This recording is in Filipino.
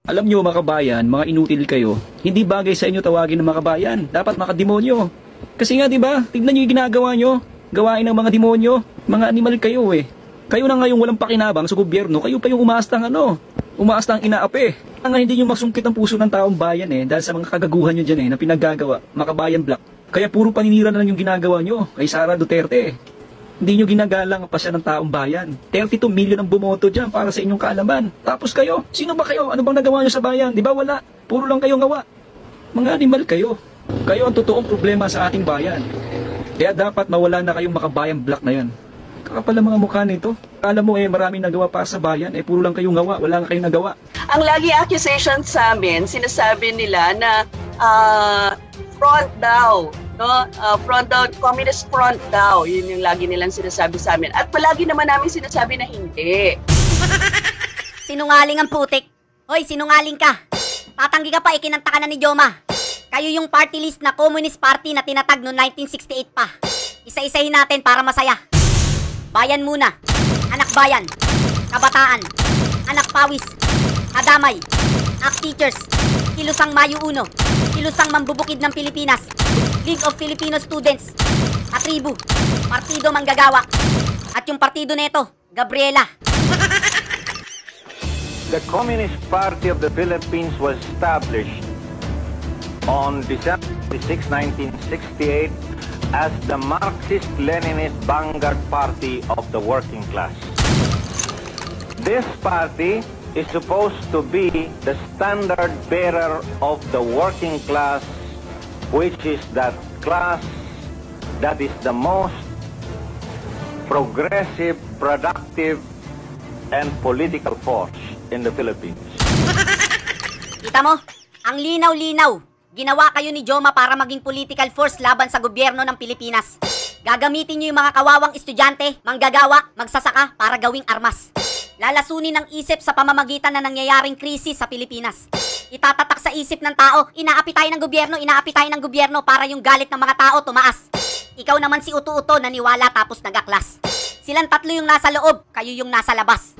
Alam nyo mga kabayan, mga inutil kayo, hindi bagay sa inyo tawagin ng mga kabayan. Dapat makademonyo. Kasi nga 'di ba? Tignan niyo 'yung ginagawa nyo. Gawain ng mga demonyo. Mga animal kayo eh. Kayo na ngayong walang pakinabang sa gobyerno, kayo pa yung umaastang umaastang inaapi. Nga hindi nyo masungkit ang puso ng taong bayan eh, dahil sa mga kagaguhan nyo dyan na pinaggagawa, Makabayan Black. Kaya puro paninira na lang yung ginagawa nyo kay Sara Duterte. Hindi nyo ginagalang pa siya ng taong bayan. 32 million ang bumoto dyan para sa inyong kaalaman. Tapos kayo, sino ba kayo? Ano bang nagawa nyo sa bayan? Di ba wala? Puro lang kayo ngawa. Mga animal kayo. Kayo ang totoong problema sa ating bayan. Kaya dapat mawala na kayong Makabayan Black na yan. Kakapal ang mga mukha nito. Alam mo maraming nagawa para sa bayan, puro lang kayong ngawa, wala nga kayong nagawa. Ang lagi accusation sa amin, sinasabi nila na front daw, no? Front daw, communist front daw. Yun yung lagi nilang sinasabi sa amin. At palagi naman namin sinasabi na hindi. Sinungaling ang putik. Hoy, sinungaling ka. Tatanggi ka pa, ikinanta ka na ni Joma. Kayo yung party list na Communist Party na tinatag noong 1968 pa. Isa-isahin natin para masaya. Bayan muna, anak bayan, kabataan, anak pawis, kadamay, ACT Teachers, Kilusang Mayo 1, Kilusang Mambubukid ng Pilipinas, League of Filipino Students, Katribu, Partido Manggagawa, at yung partido neto, Gabriela. The Communist Party of the Philippines was established on December 6, 1968 as the Marxist-Leninist vanguard party of the working class. This party is supposed to be the standard bearer of the working class, which is that class that is the most progressive, productive, and political force in the Philippines. Kita mo? Ang linaw-linaw. Ginawa kayo ni Joma para maging political force laban sa gobyerno ng Pilipinas. Gagamitin nyo yung mga kawawang estudyante, manggagawa, magsasaka para gawing armas. Lalasunin ang isip sa pamamagitan na nangyayaring krisis sa Pilipinas. Itatatak sa isip ng tao, inaapi tayo ng gobyerno para yung galit ng mga tao tumaas. Ikaw naman si Uto-Uto naniwala tapos nagaklas. Silang tatlo yung nasa loob, kayo yung nasa labas.